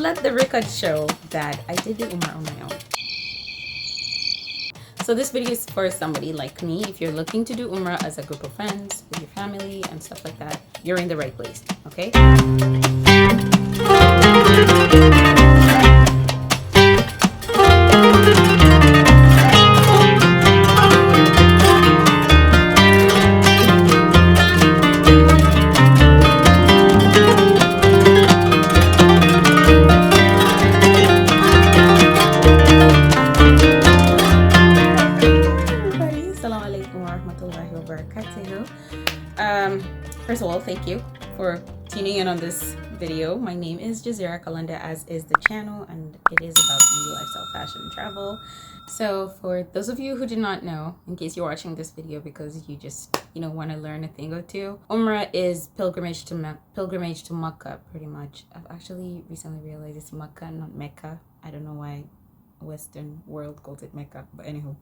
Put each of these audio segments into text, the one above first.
let the record show that I did the Umrah on my own. So this video is for somebody like me. If you're looking to do Umrah as a group of friends, with your family and stuff like that, you're in the right place, okay? First of all, thank you for tuning in on this video. My name is 𝓙𝓪𝔃𝓮𝓻𝓪, as is the channel, and it is about beauty, lifestyle, fashion, and travel. So for those of you who do not know, in case you're watching this video because you just want to learn a thing or two, Umrah is pilgrimage to Makkah, pretty much. I've actually recently realized it's Makkah, not Mecca. I don't know why Western world calls it Mecca, but anywho,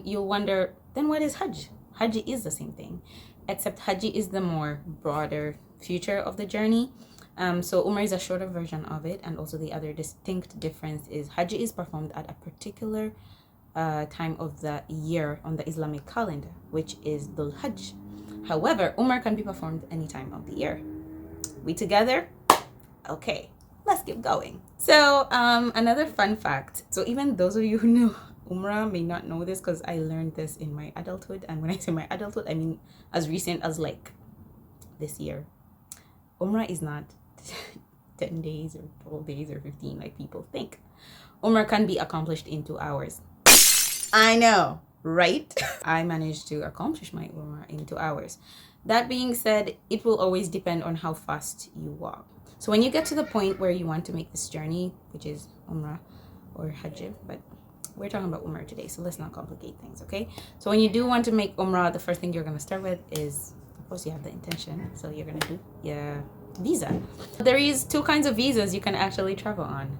you'll wonder, then what is Hajj? Hajj is the same thing, except Hajj is the more broader future of the journey. So Umrah is a shorter version of it, and also the other distinct difference is Hajj is performed at a particular time of the year on the Islamic calendar, which is Dhul Hajj. However, Umrah can be performed any time of the year. We together? Okay, let's keep going. So another fun fact, so even those of you who know Umrah may not know this, because I learned this in my adulthood, and when I say my adulthood, I mean as recent as like this year. Umrah is not 10 days or 12 days or 15 like people think. Umrah can be accomplished in 2 hours. I know, right? I managed to accomplish my Umrah in 2 hours. That being said, it will always depend on how fast you walk. So when you get to the point where you want to make this journey, which is Umrah or Hajj, but we're talking about Umrah today, so let's not complicate things, okay? So when you do want to make Umrah, the first thing you're going to start with is, of course, you have the intention. So you're going to do your visa. There is 2 kinds of visas you can actually travel on.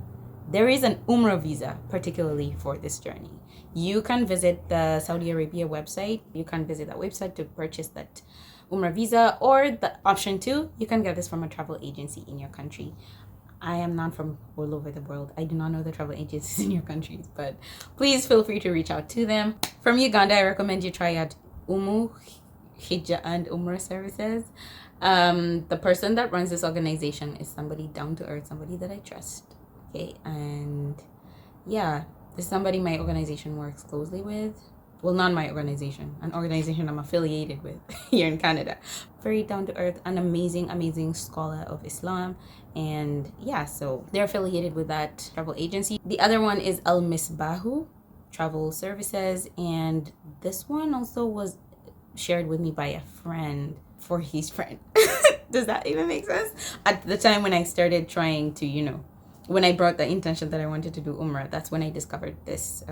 There is an Umrah visa, particularly for this journey. You can visit the Saudi Arabia website. You can visit that website to purchase that Umrah visa, or the option 2, you can get this from a travel agency in your country. I am not from all over the world. I do not know the travel agencies in your countries, but please feel free to reach out to them. From Uganda, I recommend you try out 𝓙𝓪𝔃𝓮𝓮𝓻𝓪 and UMRA services. The person that runs this organization is somebody down to earth, somebody that I trust. Okay, and yeah, this is somebody my organization works closely with. Well, not my organization, an organization I'm affiliated with here in Canada. Very down to earth, an amazing scholar of Islam. And yeah, so they're affiliated with that travel agency. The other one is Al-Misbahu Travel Services. And this one also was shared with me by a friend for his friend. Does that even make sense? At the time when I started trying to, when I brought the intention that I wanted to do Umrah, that's when I discovered this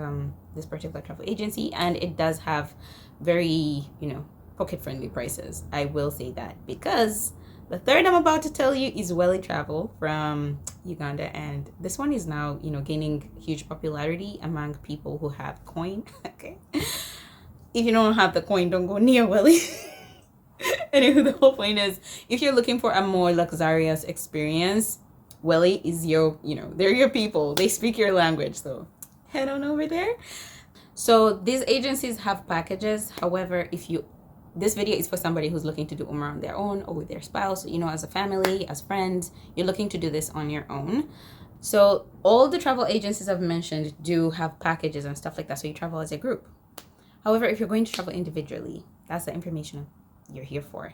this particular travel agency, and it does have very pocket-friendly prices. I will say that, because the third I'm about to tell you is 𝓙𝓪𝔃𝓮𝓮𝓻𝓪 Travel from Uganda, and this one is now gaining huge popularity among people who have coin. Okay, if you don't have the coin, don't go near 𝓙𝓪𝔃. Anyway, the whole point is, if you're looking for a more luxurious experience, 𝓙𝓪𝔃 is your, they're your people. They speak your language, so head on over there. So these agencies have packages. However, this video is for somebody who's looking to do Umrah on their own or with their spouse, as a family, as friends, you're looking to do this on your own. So all the travel agencies I've mentioned do have packages and stuff like that, so you travel as a group. However, if you're going to travel individually, that's the information you're here for.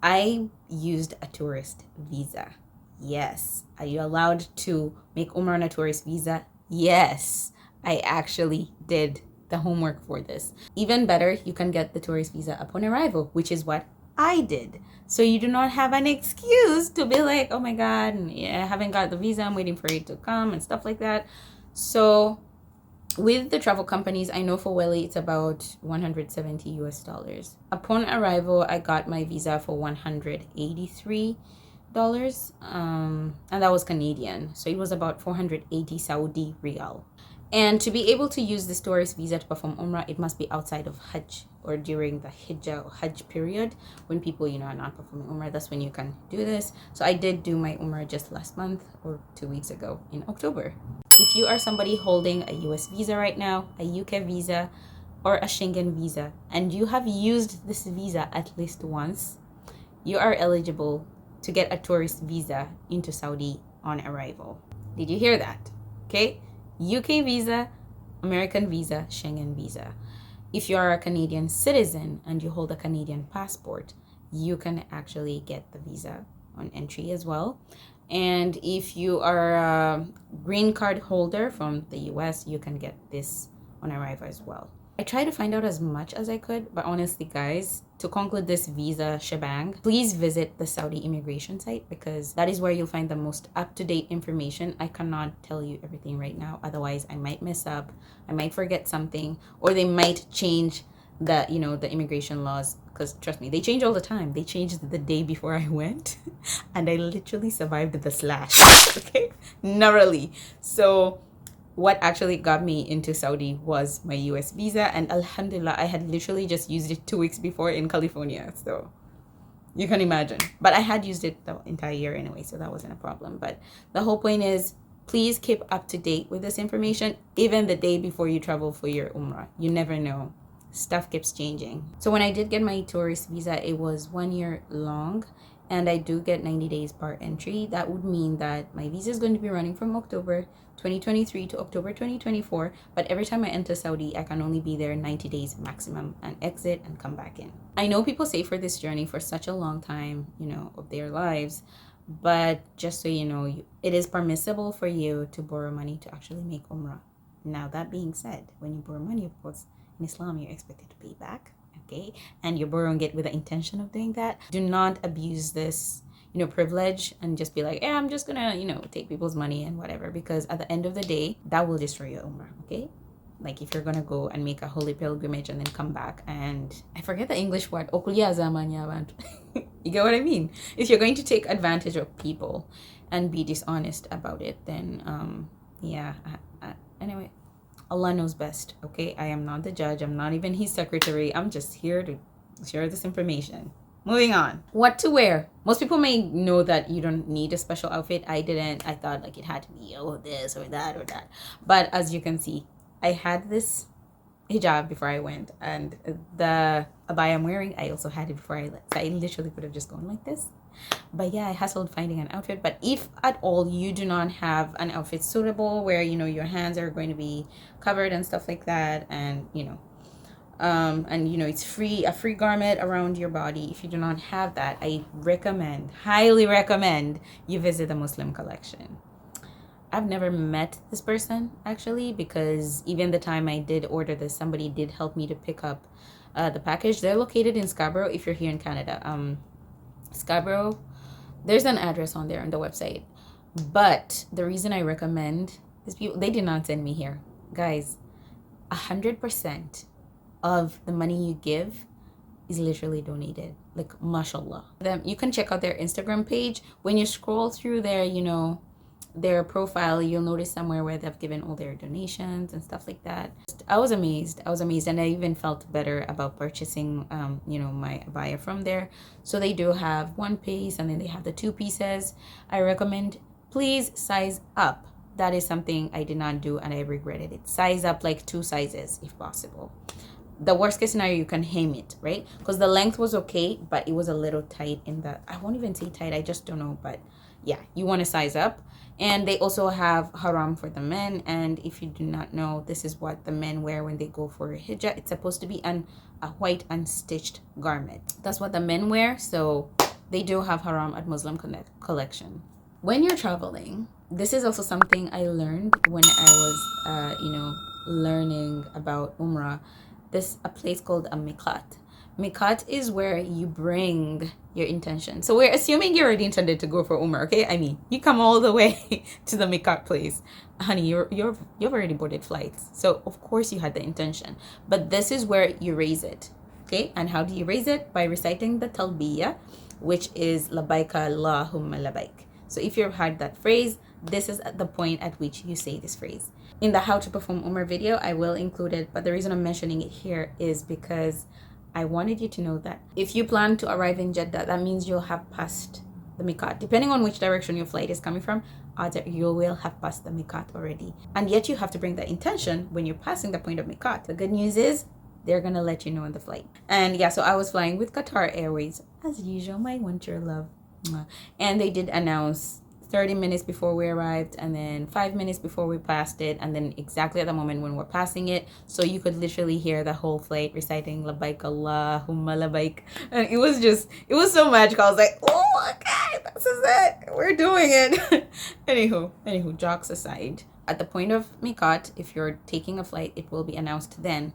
I used a tourist visa. Yes. Are you allowed to make Umrah on a tourist visa? Yes. I actually did the homework for this. Even better, you can get the tourist visa upon arrival, which is what I did. So you do not have an excuse to be like, oh my God, I haven't got the visa, I'm waiting for it to come and stuff like that. So with the travel companies, I know for 𝓙𝓪𝔃 it's about $170 US. Upon arrival, I got my visa for $183. And that was Canadian, so it was about 480 Saudi Riyal. And to be able to use this tourist visa to perform Umrah, it must be outside of Hajj or during the Hajj period, when people, you know, are not performing Umrah. That's when you can do this. So I did do my Umrah just last month or 2 weeks ago in October. If you are somebody holding a US visa right now, a UK visa, or a Schengen visa, and you have used this visa at least once, you are eligible to get a tourist visa into Saudi on arrival. Did you hear that? Okay, UK visa, American visa, Schengen visa. If you are a Canadian citizen and you hold a Canadian passport, you can actually get the visa on entry as well. And if you are a green card holder from the US, you can get this on arrival as well. I tried to find out as much as I could, but honestly, guys, to conclude this visa shebang, please visit the Saudi immigration site, because that is where you'll find the most up-to-date information. I cannot tell you everything right now, otherwise I might mess up, I might forget something, or they might change the, you know, the immigration laws, because trust me, they change all the time. They changed the day before I went and I literally survived the slash. Okay, narrowly. So what actually got me into Saudi was my US visa, and alhamdulillah, I had literally just used it 2 weeks before in California, so you can imagine. But I had used it the entire year anyway, so that wasn't a problem. But the whole point is, please keep up to date with this information, even the day before you travel for your Umrah. You never know, stuff keeps changing. So when I did get my tourist visa, it was 1 year long, and I do get 90 days per entry. That would mean that my visa is going to be running from October 2023 to October 2024, but every time I enter Saudi, I can only be there 90 days maximum and exit and come back in. I know people stay for this journey for such a long time, you know, of their lives, but just so you know, it is permissible for you to borrow money to actually make Umrah. Now, that being said, when you borrow money, of course, in Islam, you're expected to pay back, okay? And you're borrowing it with the intention of doing that. Do not abuse this, you know, privilege and just be like, yeah, I'm just gonna, you know, take people's money and whatever, because at the end of the day, that will destroy your Umrah, okay? Like if you're gonna go and make a holy pilgrimage and then come back and, I forget the English word, you get what I mean? If you're going to take advantage of people and be dishonest about it, then yeah, anyway, Allah knows best, okay? I am not the judge, I'm not even his secretary, I'm just here to share this information. Moving on. What to wear. Most people may know that you don't need a special outfit. I didn't. I thought like it had to be, oh, this or that or that. But as you can see, I had this hijab before I went, and the abaya I'm wearing, I also had it before I left. So I literally could have just gone like this. But yeah, I hustled finding an outfit. But if at all you do not have an outfit suitable where, you know, your hands are going to be covered and stuff like that, and, you know, and you know, it's a free garment around your body. If you do not have that, I highly recommend you visit the Muslim collection. I've never met this person actually, because even the time I did order this, somebody did help me to pick up the package. They're located in Scarborough if you're here in Canada. Scarborough, there's an address on there on the website. But the reason I recommend these people, they did not send me here, guys. 100% of the money you give is literally donated, like mashallah. You can check out their Instagram page. When you scroll through their, you know, their profile, you'll notice somewhere where they've given all their donations and stuff like that. I was amazed, and I even felt better about purchasing you know, my abaya from there. So they do have 1 piece, and then they have the 2 pieces. I recommend, please size up. That is something I did not do and I regretted it. Size up like 2 sizes if possible. The worst case scenario, you can hem it, right? Because the length was okay, but it was a little tight in the, I won't even say tight, I just don't know, but yeah, you want to size up. And they also have Haram for the men, and if you do not know, this is what the men wear when they go for a hijab. It's supposed to be a white unstitched garment. That's what the men wear, so they do have Haram at Muslim collection. When you're traveling, this is also something I learned when I was you know, learning about Umrah. There's a place called a miqat. Miqat is where you bring your intention. So we're assuming you already intended to go for Umrah, okay? I mean, you come all the way to the miqat place. Honey, you've already boarded flights. So of course you had the intention. But this is where you raise it, okay? And how do you raise it? By reciting the talbiyah, which is labbaika Allahumma labbaik. So if you've heard that phrase, this is at the point at which you say this phrase. In the how to perform Umrah video, I will include it, but the reason I'm mentioning it here is because I wanted you to know that if you plan to arrive in Jeddah, that means you'll have passed the miqat. Depending on which direction your flight is coming from, you will have passed the miqat already. And yet you have to bring that intention when you're passing the point of miqat. The good news is they're gonna let you know on the flight. And yeah, so I was flying with Qatar Airways as usual, my winter love. And they did announce 30 minutes before we arrived, and then 5 minutes before we passed it, and then exactly at the moment when we're passing it, so you could literally hear the whole flight reciting labbaik Allahumma labbaik. And it was so magical. I was like, oh, okay, this is it, we're doing it. anywho, jokes aside, at the point of miqat, if you're taking a flight, it will be announced then.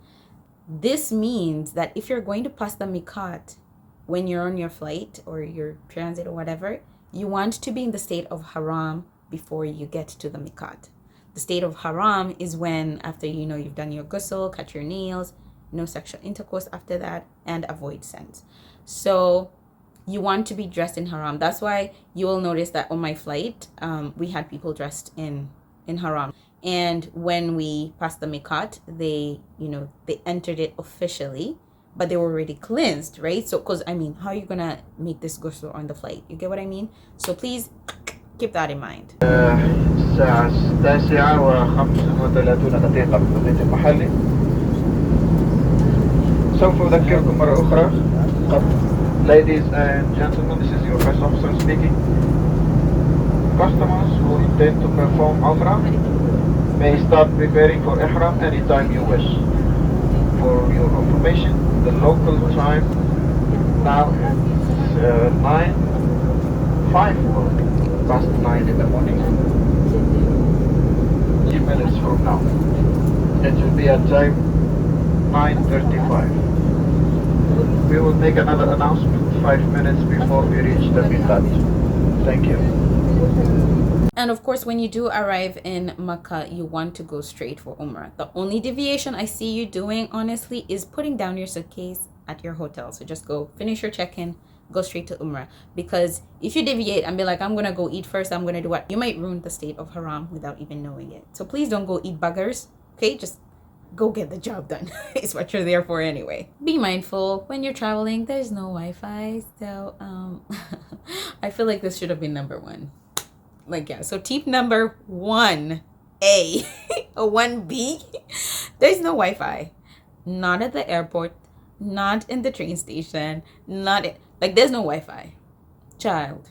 This means that if you're going to pass the miqat when you're on your flight or your transit or whatever, you want to be in the state of haram before you get to the miqat. The state of haram is when, after you've done your ghusl, cut your nails, no sexual intercourse after that, and avoid scent. So you want to be dressed in haram. That's why you will notice that on my flight, we had people dressed in haram. And when we passed the miqat, they entered it officially, but they were already cleansed, right? So, because how are you gonna make this ghusl on the flight? You get what I mean? So please keep that in mind. الساعة 9:35 بالتوقيت المحلي. سوف أذكركم مرة أخرى. Ladies and gentlemen, this is your first officer speaking. Customers who intend to perform UMRA may start preparing for Ihram anytime you wish. For your information, the local time now is 9:05 in the morning. 3 minutes from now. It will be at time 9:35. We will make another announcement 5 minutes before we reach the miqat. Thank you. And of course, when you do arrive in Makkah, you want to go straight for Umrah. The only deviation I see you doing, honestly, is putting down your suitcase at your hotel. So just go finish your check-in, go straight to Umrah. Because if you deviate and be like, I'm going to go eat first, I'm going to do what? You might ruin the state of haram without even knowing it. So please don't go eat buggers, okay? Just go get the job done. It's what you're there for anyway. Be mindful when you're traveling, there's no Wi-Fi. So I feel like this should have been number one. So tip number 1A or 1B, there's no Wi-Fi. Not at the airport, not in the train station, there's no Wi-Fi. Child,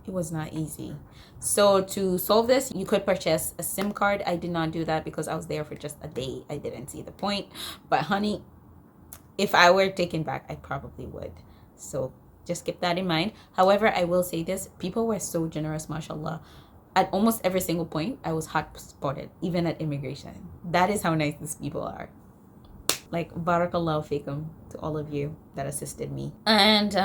it was not easy. So to solve this, you could purchase a SIM card. I did not do that because I was there for just a day. I didn't see the point. But honey, if I were taken back, I probably would. So just keep that in mind. However, I will say this, people were so generous, mashallah. At almost every single point, I was hot spotted, even at immigration. That is how nice these people are. Barakallahu fikum to all of you that assisted me. And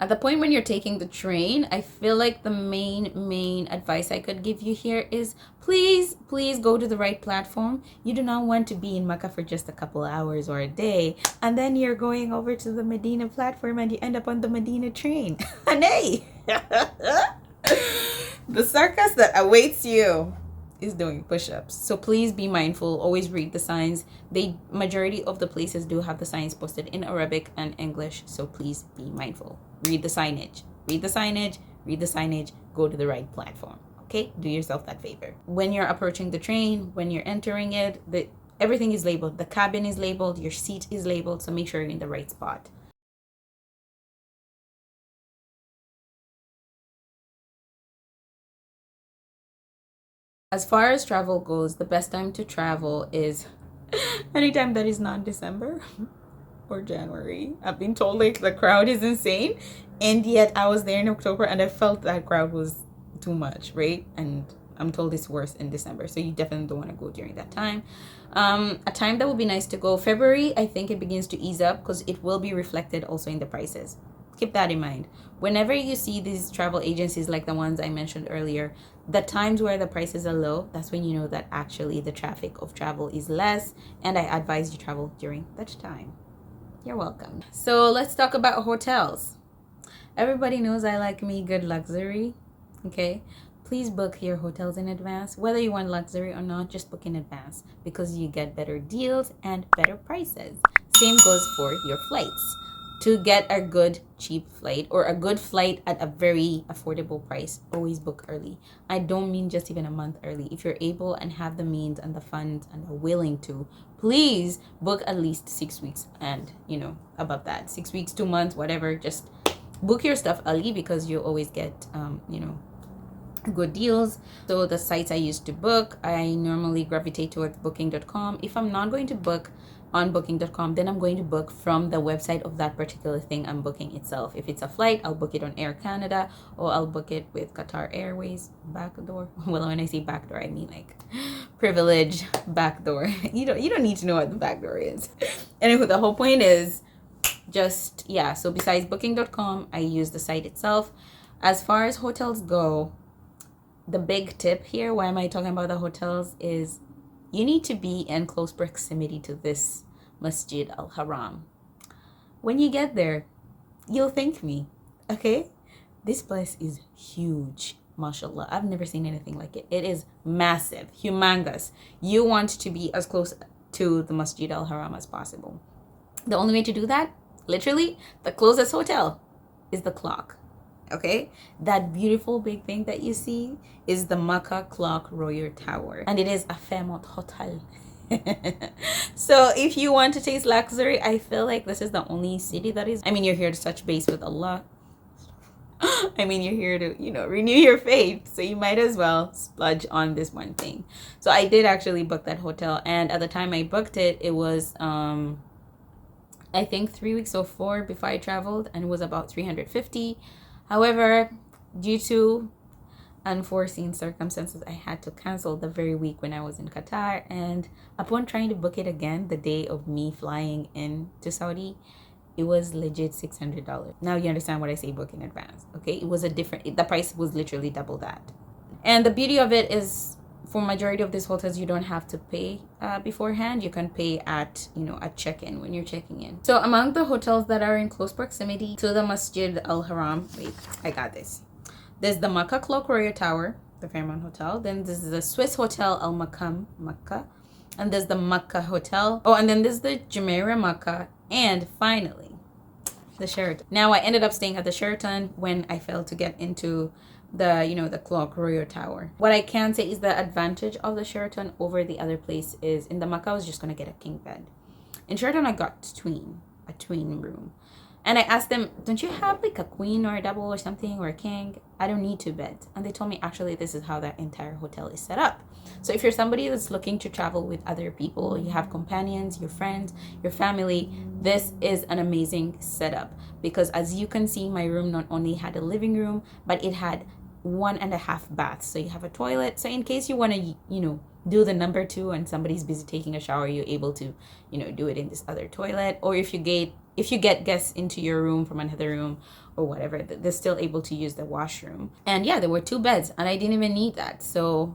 at the point when you're taking the train, I feel like the main advice I could give you here is please go to the right platform. You do not want to be in Makkah for just a couple hours or a day, and then you're going over to the Medina platform and you end up on the Medina train. Nay! The circus that awaits you is doing push-ups. So please be mindful. Always read the signs. Majority of the places do have the signs posted in Arabic and English. So please be mindful. Read the signage. Go to the right platform. Okay? Do yourself that favor. When you're approaching the train, when you're entering it, everything is labeled. The cabin is labeled. Your seat is labeled. So make sure you're in the right spot. As far as travel goes, the best time to travel is anytime that is not December or January. I've been told the crowd is insane, and yet I was there in October and I felt that crowd was too much, right? And I'm told it's worse in December, so you definitely don't want to go during that time. A time that would be nice to go, February, I think it begins to ease up because it will be reflected also in the prices. Keep that in mind. Whenever you see these travel agencies like the ones I mentioned earlier, the times where the prices are low, that's when you know that actually the traffic of travel is less, and I advise you travel during that time. You're welcome. So let's talk about hotels. Everybody knows I like me good luxury, okay? Please book your hotels in advance. Whether you want luxury or not, just book in advance because you get better deals and better prices. same goes for your flights. To get a good cheap flight or a good flight at a very affordable price, always book early. I don't mean just even a month early. If you're able and have the means and the funds and are willing to, please book at least 6 weeks and above that, 6 weeks, 2 months, whatever. Just book your stuff early because you always get good deals. So the sites I used to book, I normally gravitate towards booking.com. If I'm not going to book on booking.com, then I'm going to book from the website of that particular thing I'm booking itself. If it's a flight, I'll book it on Air Canada, or I'll book it with Qatar Airways backdoor. Well, when I say backdoor, I mean like privilege backdoor. You don't need to know what the backdoor is. Anyway, the whole point is just, yeah, so besides booking.com, I use the site itself. As far as hotels go, the big tip here, why am I talking about the hotels, is you need to be in close proximity to this Masjid al-Haram. When you get there, you'll thank me, okay? This place is huge, mashallah. I've never seen anything like it. It is massive, humongous. You want to be as close to the Masjid al-Haram as possible. The only way to do that, literally, the closest hotel is the clock. Okay, that beautiful big thing that you see is the 𝓙𝓃𝓮𝓮𝓻𝓪 Tower, and it is a Fairmont hotel. So if you want to taste luxury, I feel like this is the only city that is, I mean, you're here to touch base with Allah. I mean, you're here to, renew your faith, so you might as well splurge on this one thing. So I did actually book that hotel, and at the time I booked it, it was I think 3 weeks or 4 before I traveled, and it was about $350. However, due to unforeseen circumstances, I had to cancel the very week when I was in Qatar. And upon trying to book it again, the day of me flying in to Saudi, it was legit $600. Now you understand what I say book in advance, okay? It was the price was literally double that. And the beauty of it is, for majority of these hotels, you don't have to pay beforehand. You can pay at at check-in when you're checking in. So among the hotels that are in close proximity to the Masjid al-Haram, wait, I got this. There's the 𝓙𝓃𝓮𝓮𝓻𝓪 Tower, the Fairmont Hotel. Then this is the Swiss Hotel Al Makam, Makkah. And there's the Makkah Hotel. Oh, and then there's the Jumeirah Makkah. And finally, the Sheraton. Now I ended up staying at the Sheraton when I failed to get into the the 𝓙𝓃𝓮𝓮𝓻𝓪 Tower. What I can say is the advantage of the Sheraton over the other place is, in the Makkah I was just gonna get a king bed. In Sheraton I got a twin room, and I asked them, don't you have like a queen or a double or something, or a king? I don't need 2 beds. And they told me, actually, this is how that entire hotel is set up. So if you're somebody that's looking to travel with other people, you have companions, your friends, your family, this is an amazing setup, because as you can see, my room not only had a living room, but it had 1.5 baths. So you have a toilet, so in case you want to do the number 2 and somebody's busy taking a shower, you're able to do it in this other toilet. Or if you get guests into your room from another room or whatever, they're still able to use the washroom. And yeah, there were 2 beds and I didn't even need that. So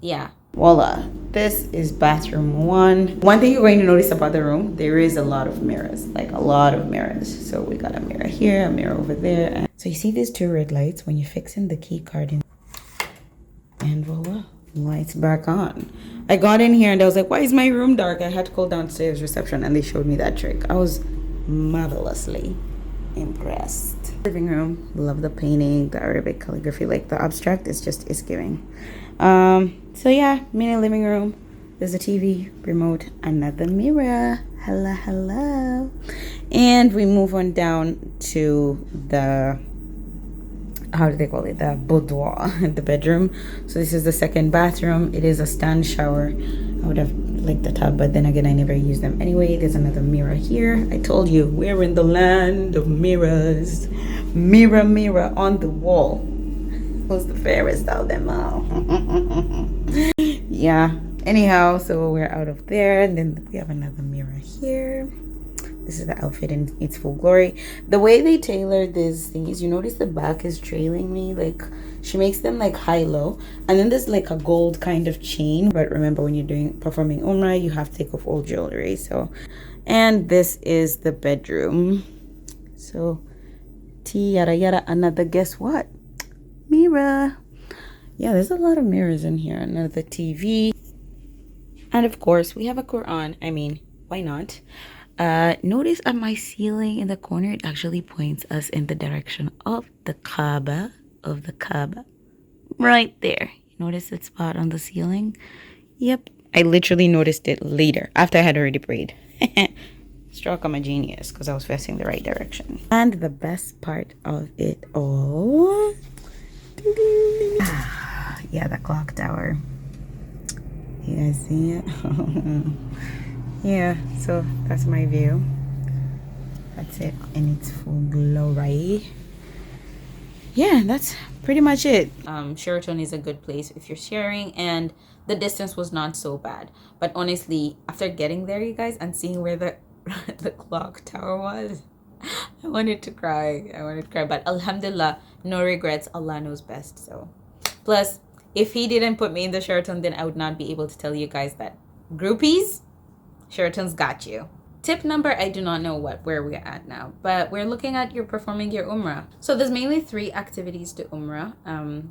yeah, voila, this is bathroom 1. One thing you're going to notice about the room, there is a lot of mirrors, like a lot of mirrors. So we got a mirror here, a mirror over there. And so you see these 2 red lights when you fix in the key card in, and voila, lights back on. I got in here and I was like, why is my room dark? I had to call downstairs reception and they showed me that trick. I was marvelously impressed. Living room, love the painting, the Arabic calligraphy, like the abstract is giving. So yeah, mini living room. There's a TV, remote, another mirror. Hello. And we move on down to the, how do they call it, the boudoir, the bedroom. So this is the second bathroom. It is a stand shower. I would have liked the tub, but then again, I never use them anyway. There's another mirror here. I told you, we're in the land of mirrors. Mirror, mirror on the wall, who's the fairest of them all? Yeah, anyhow, so we're out of there, and then we have another mirror here. This is the outfit in its full glory. The way they tailor these things, you notice the back is trailing me, like she makes them like high-low, and then there's like a gold kind of chain. But remember, when you're performing UMRA, you have to take off all jewelry. So, and this is the bedroom. So yada yada, another, guess what, mirror. Yeah, there's a lot of mirrors in here. Another TV, and of course we have a Quran. I mean, why not? Notice at my ceiling in the corner, it actually points us in the direction of the Kaaba, right there. Notice that spot on the ceiling? Yep, I literally noticed it later after I had already prayed. Struck I'm a genius because I was facing the right direction. And the best part of it all, yeah, the clock tower. You guys see it? Yeah, so that's my view. That's it in its full glory. Yeah, that's pretty much it. Sheraton is a good place if you're sharing, and the distance was not so bad. But honestly, after getting there, you guys, and seeing where the the clock tower was, I wanted to cry. But alhamdulillah, no regrets. Allah knows best. So plus, if he didn't put me in the Sheraton, then I would not be able to tell you guys that groupies, Sheraton's got you. Tip number, I do not know where we're at now, but we're looking at performing your UMRA. So there's mainly 3 activities to UMRA.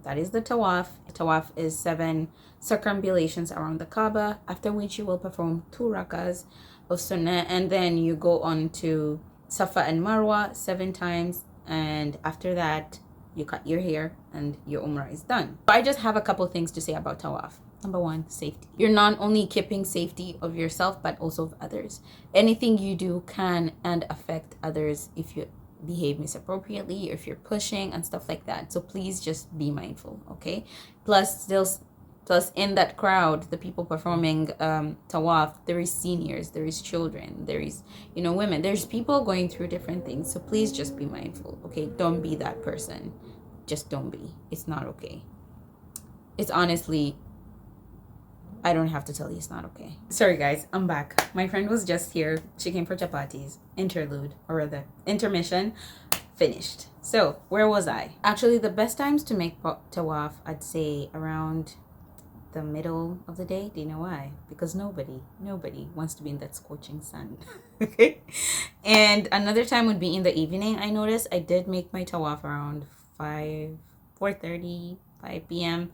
That is the tawaf. Tawaf is 7 circumambulations around the Kaaba, after which you will perform 2 rakas of sunnah, and then you go on to Safa and Marwa 7 times, and after that you cut your hair and your UMRA is done. I just have a couple things to say about tawaf. Number 1, safety. You're not only keeping safety of yourself, but also of others. Anything you do can and affect others if you behave misappropriately, or if you're pushing and stuff like that. So please just be mindful, okay? Plus in that crowd, the people performing tawaf, there is seniors, there is children, there is, women. There's people going through different things. So please just be mindful, okay? Don't be that person. Just don't be. It's not okay. It's honestly, I don't have to tell you it's not okay. Sorry guys, I'm back. My friend was just here. She came for chapatis. Interlude, or rather intermission, finished. So where was I? Actually, the best times to make tawaf, I'd say around the middle of the day. Do you know why? Because nobody wants to be in that scorching sun. Okay. And another time would be in the evening. I noticed I did make my tawaf around 4:30, 5 p.m.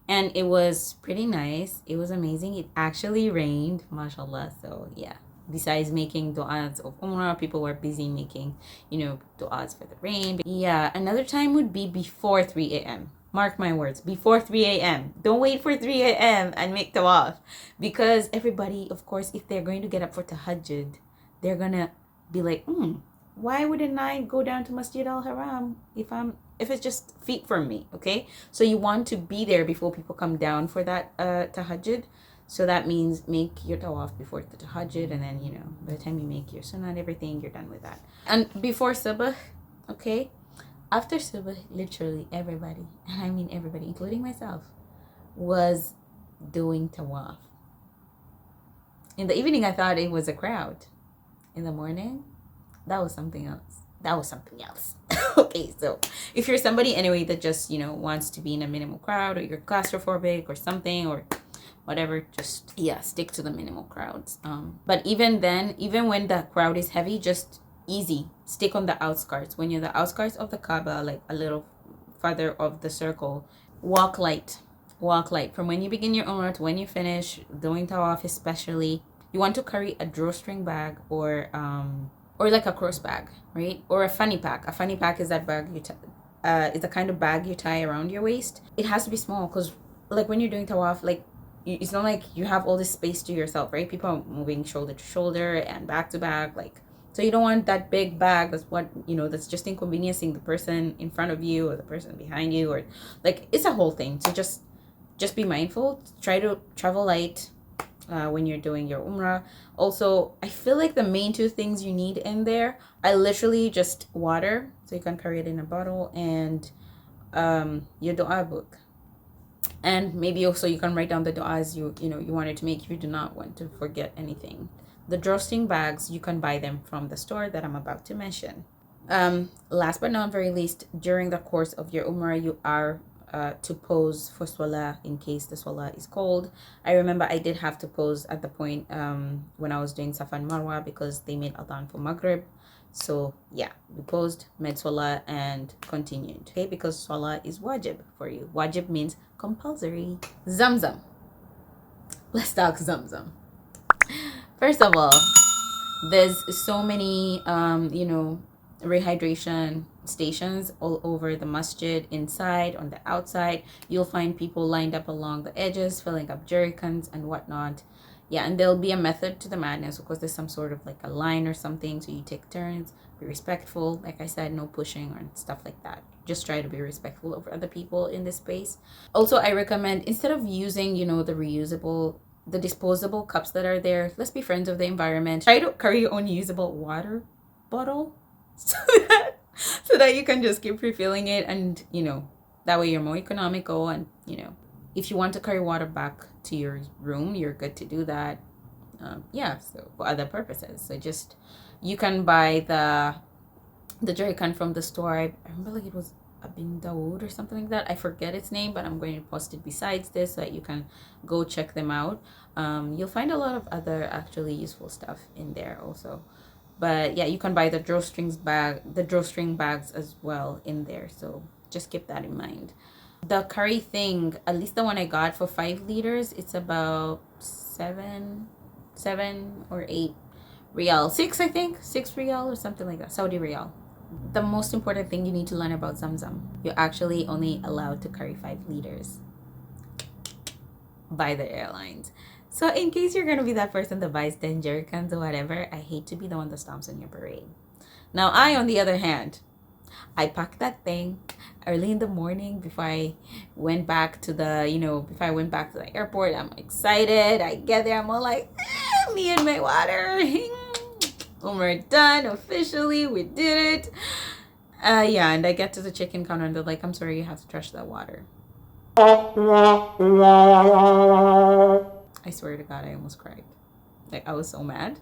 and it was pretty nice. It was amazing. It actually rained, mashallah. So yeah, besides making du'as of umrah, people were busy making, du'as for the rain. But yeah, another time would be before 3 a.m. Mark my words, before 3 a.m. Don't wait for 3 a.m. and make tawaf, because everybody, of course, if they're going to get up for tahajjud, they're gonna be like, why wouldn't I go down to Masjid al-Haram if it's just feet from me, okay? So you want to be there before people come down for that tahajjud. So that means make your tawaf before the tahajjud, and then, by the time you make your sunnah and everything, you're done with that. And before subh, okay? After subh, literally everybody, and I mean everybody, including myself, was doing tawaf. In the evening, I thought it was a crowd. In the morning, that was something else. Okay, so if you're somebody anyway that just wants to be in a minimal crowd, or you're claustrophobic or something, or whatever, just stick to the minimal crowds. But even then, even when the crowd is heavy, just stick on the outskirts. When you're the outskirts of the Kaaba, like a little further of the circle, walk light. From when you begin your umrah to when you finish doing tawaf, especially, you want to carry a drawstring bag, or like a cross bag, right? Or a fanny pack. A fanny pack is that bag it's the kind of bag you tie around your waist. It has to be small, because like when you're doing tawaf, like it's not like you have all this space to yourself, right? People are moving shoulder to shoulder and back to back, so you don't want that big bag that's just inconveniencing the person in front of you or the person behind you, or it's a whole thing. So just be mindful. Try to travel light when you're doing your umrah. Also, I feel like the main 2 things you need in there are literally just water, so you can carry it in a bottle, and your dua book. And maybe also you can write down the du'as you wanted to make if you do not want to forget anything. The drawstring bags, you can buy them from the store that I'm about to mention. Last but not very least, during the course of your umrah, you are to pose for salah in case the salah is cold. I remember I did have to pose at the point when I was doing Safa and Marwa, because they made adhan for Maghrib. So yeah, we posed, made salah, and continued, okay? Because salah is wajib for you. Wajib means compulsory. Zamzam. Let's talk Zamzam. First of all, There's so many you know, rehydration stations all over the masjid, inside, on the outside. You'll find people lined up along the edges filling up jerrycans and whatnot. Yeah, and there'll be a method to the madness. Of course, there's some sort of like a line or something, so you take turns. Be respectful, like I said, no pushing or stuff like that. Just try to be respectful of other people in this space. Also, I recommend, instead of using, you know, the disposable cups that are there, let's be friends of the environment. Try to carry your own usable water bottle so that you can just keep refilling it, and you know, that way you're more economical. And you know, if you want to carry water back to your room, you're good to do that. Yeah, so for other purposes. So just, you can buy the jerry can from the store. I remember like it was Abin Dawood or something like that. I forget its name, but I'm going to post it besides this so that you can go check them out. You'll find a lot of other actually useful stuff in there also. But yeah, you can buy the drawstring bags as well in there. So just keep that in mind. The curry thing, at least the one I got for 5 liters, it's about 7 or 8 riyal, 6 I think, 6 riyal or something like that, Saudi riyal. The most important thing you need to learn about Zamzam, you're actually only allowed to carry 5 liters by the airlines. So in case you're gonna be that person that buys 10 jerrycans or whatever, I hate to be the one that stomps on your parade. Now I, on the other hand, I packed that thing early in the morning before I went back to the, you know, before I went back to the airport. I'm excited. I get there, I'm all like, me and my water. We're done officially. We did it. Yeah, and I get to the chicken counter and they're like, I'm sorry, you have to trash that water. I swear to God, I almost cried. Like, I was so mad.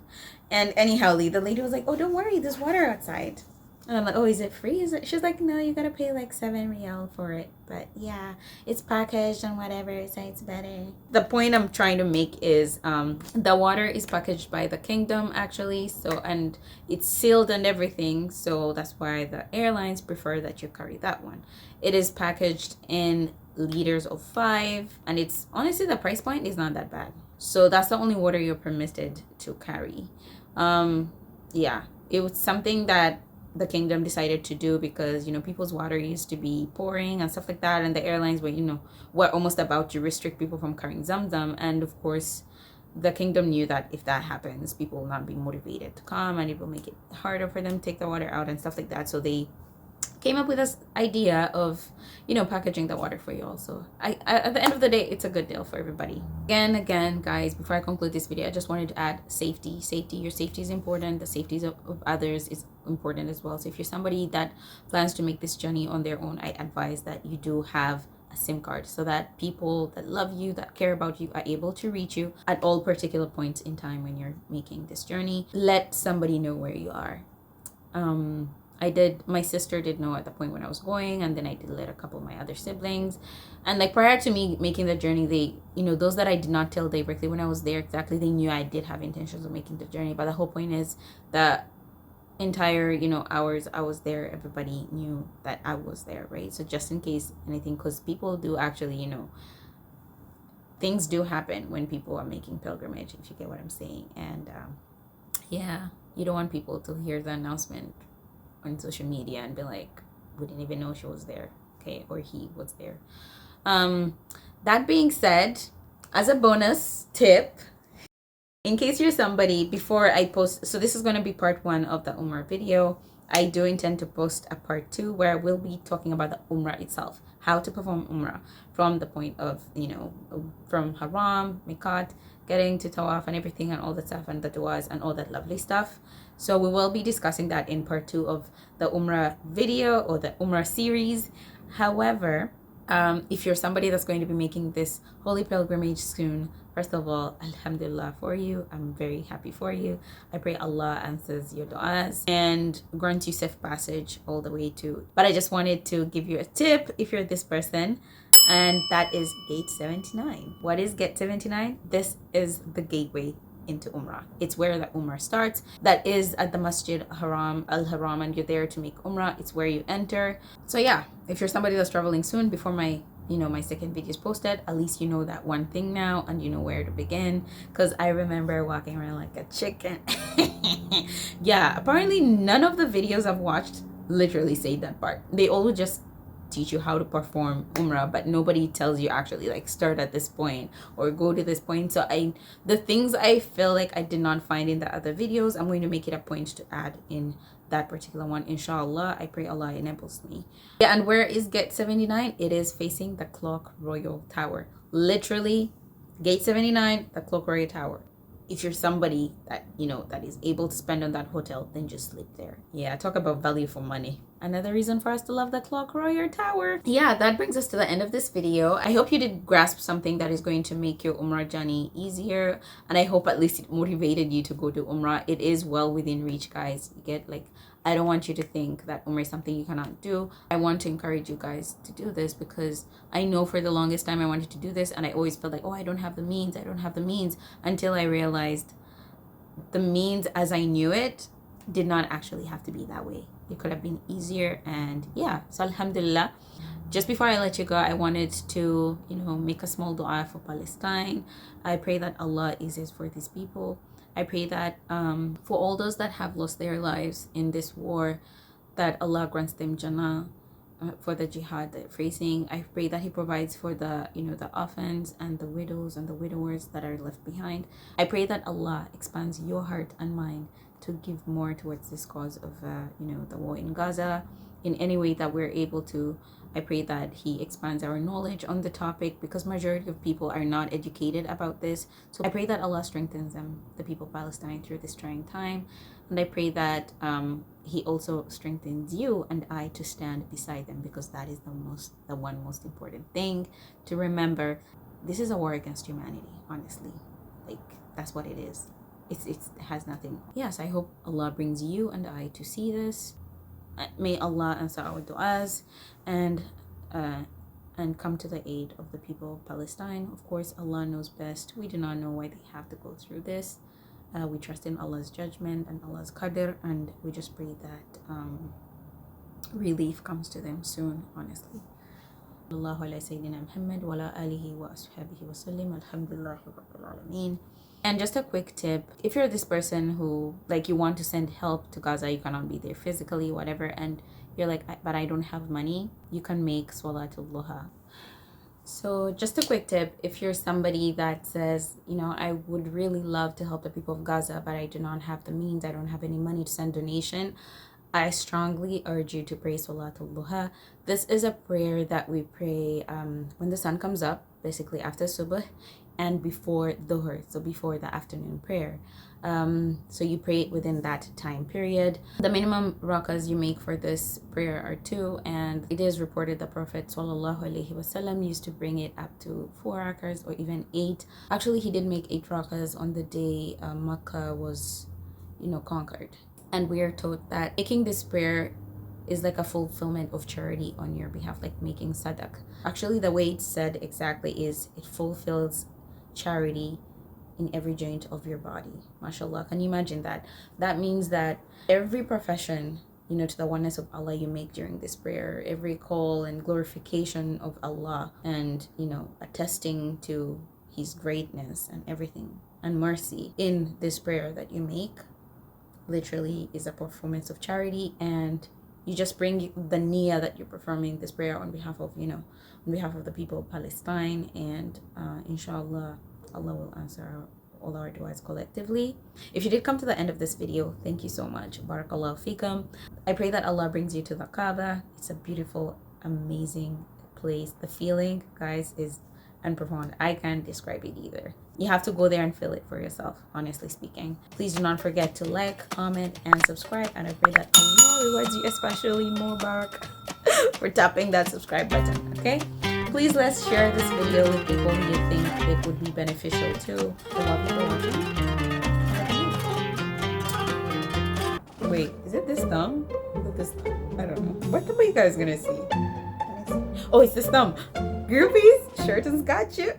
And anyhow, the lady was like, oh, don't worry, there's water outside. And I'm like, oh, is it free? Is it? She's like, no, you gotta pay like 7 riyal for it. But yeah, it's packaged and whatever, so it's better. The point I'm trying to make is the water is packaged by the kingdom actually. So, and it's sealed and everything. So that's why the airlines prefer that you carry that one. It is packaged in liters of 5, and it's honestly, the price point is not that bad. So that's the only water you're permitted to carry. Yeah, it was something that the kingdom decided to do because, you know, people's water used to be pouring and stuff like that, and the airlines were, you know, were almost about to restrict people from carrying Zamzam. And of course the kingdom knew that if that happens, people will not be motivated to come, and it will make it harder for them to take the water out and stuff like that. So they came up with this idea of, you know, packaging the water for you also. I at the end of the day, it's a good deal for everybody. Again, guys, before I conclude this video, I just wanted to add safety. Your safety is important. The safety of others is important as well. So if you're somebody that plans to make this journey on their own, I advise that you do have a SIM card so that people that love you, that care about you, are able to reach you at all particular points in time when you're making this journey. Let somebody know where you are. My sister did know at the point when I was going, and then I did let a couple of my other siblings. And like prior to me making the journey, they, you know, those that I did not tell directly when I was there exactly, they knew I did have intentions of making the journey. But the whole point is that entire, you know, hours I was there, everybody knew that I was there, right? So just in case anything, because people do actually, you know, things do happen when people are making pilgrimage, if you get what I'm saying. And yeah, you don't want people to hear the announcement on social media and be like, we didn't even know she was there, okay, or he was there. That being said, as a bonus tip, in case you're somebody, before I post, so this is going to be part 1 of the UMRA video. I do intend to post a part 2 where I will be talking about the UMRA itself, how to perform UMRA from the point of, you know, from Haram, Miqat, getting to Tawaf and everything and all that stuff, and the du'as and all that lovely stuff. So we will be discussing that in part 2 of the UMRA video or the UMRA series. However, if you're somebody that's going to be making this holy pilgrimage soon, first of all, alhamdulillah for you. I'm very happy for you. I pray Allah answers your du'as and grants you safe passage all the way to. But I just wanted to give you a tip if you're this person, and that is gate 79. What is gate 79? This is the gateway into Umrah. It's where the Umrah starts. That is at the Masjid Haram, Al-Haram, and you're there to make Umrah. It's where you enter. So yeah, if you're somebody that's traveling soon, before my you know, my second video is posted, at least you know that one thing now and you know where to begin. Because I remember walking around like a chicken. Yeah, apparently none of the videos I've watched literally say that part. They all just teach you how to perform umrah, but nobody tells you actually like start at this point or go to this point. So the things I feel like I did not find in the other videos, I'm going to make it a point to add in that particular one, inshallah. I pray Allah enables me. Yeah, and where is gate 79? It is facing the Clock Royal Tower. Literally, gate 79, the Clock Royal Tower. If you're somebody that, you know, that is able to spend on that hotel, then just sleep there. Yeah, talk about value for money. Another reason for us to love the Clock Royal Tower. Yeah, that brings us to the end of this video. I hope you did grasp something that is going to make your Umrah journey easier. And I hope at least it motivated you to go to Umrah. It is well within reach, guys. You get, like, I don't want you to think that Umrah is something you cannot do. I want to encourage you guys to do this because I know for the longest time I wanted to do this and I always felt like, oh, I don't have the means. I don't have the means, until I realized the means as I knew it did not actually have to be that way. It could have been easier. And yeah, so alhamdulillah. Just before I let you go, I wanted to, you know, make a small dua for Palestine. I pray that Allah eases for these people. I pray that for all those that have lost their lives in this war, that Allah grants them Jannah for the jihad they're facing. I pray that He provides for the, you know, the orphans and the widows and the widowers that are left behind. I pray that Allah expands your heart and mind to give more towards this cause of, you know, the war in Gaza in any way that we're able to. I pray that He expands our knowledge on the topic because majority of people are not educated about this. So I pray that Allah strengthens them, the people of Palestine, through this trying time. And I pray that He also strengthens you and I to stand beside them, because that is the one most important thing to remember. This is a war against humanity, honestly. Like, that's what it is. It has nothing. Yes, I hope Allah brings you and I to see this. May Allah answer our du'as and come to the aid of the people of Palestine. Of course, Allah knows best. We do not know why they have to go through this. We trust in Allah's judgment and Allah's qadr, and we just pray that relief comes to them soon, honestly. Allahu ala Sayyidina Muhammad wa ala alihi wa ashabihi wa sallim. Alhamdulillahi rabbil alameen. And just a quick tip, if you're this person who, like, you want to send help to Gaza, you cannot be there physically, whatever, and you're like, but I don't have money, you can make 𝓙𝓪𝔃𝓮𝓮𝓻𝓪 𝓚. So just a quick tip, if you're somebody that says, you know, I would really love to help the people of Gaza, but I do not have the means, I don't have any money to send donation, I strongly urge you to pray 𝓙𝓪𝓃𝓮𝓮𝓻. This is a prayer that we pray when the sun comes up, basically after subh and before dhuhr, so before the afternoon prayer. So you pray it within that time period. The minimum rakas you make for this prayer are 2, and it is reported the Prophet ﷺ used to bring it up to 4 rakas or even 8. Actually, he did make 8 rakas on the day Makkah was, you know, conquered. And we are told that making this prayer is like a fulfillment of charity on your behalf, like making sadaq. Actually, the way it's said exactly is it fulfills charity in every joint of your body. MashaAllah, can you imagine that? That means that every profession, you know, to the oneness of Allah you make during this prayer, every call and glorification of Allah, and, you know, attesting to His greatness and everything and mercy in this prayer that you make, literally is a performance of charity. And you just bring the niyyah that you're performing this prayer on behalf of, you know, on behalf of the people of Palestine, and inshallah Allah will answer all our du'as collectively. If you did come to the end of this video, thank you so much. Barakallahu feekum. I pray that Allah brings you to the Kaaba. It's a beautiful, amazing place. The feeling, guys, is unprofound. I can't describe it either. You have to go there and feel it for yourself, honestly speaking. Please do not forget to like, comment, and subscribe. And I pray that Allah rewards you, especially Mubarak, for tapping that subscribe button, okay? Please let's share this video with people who you think it would be beneficial to. I love you for watching. Wait, is it this thumb? Is it this thumb? I don't know. What are you guys gonna see? Oh, it's this thumb. Groupies, Sheraton's got you.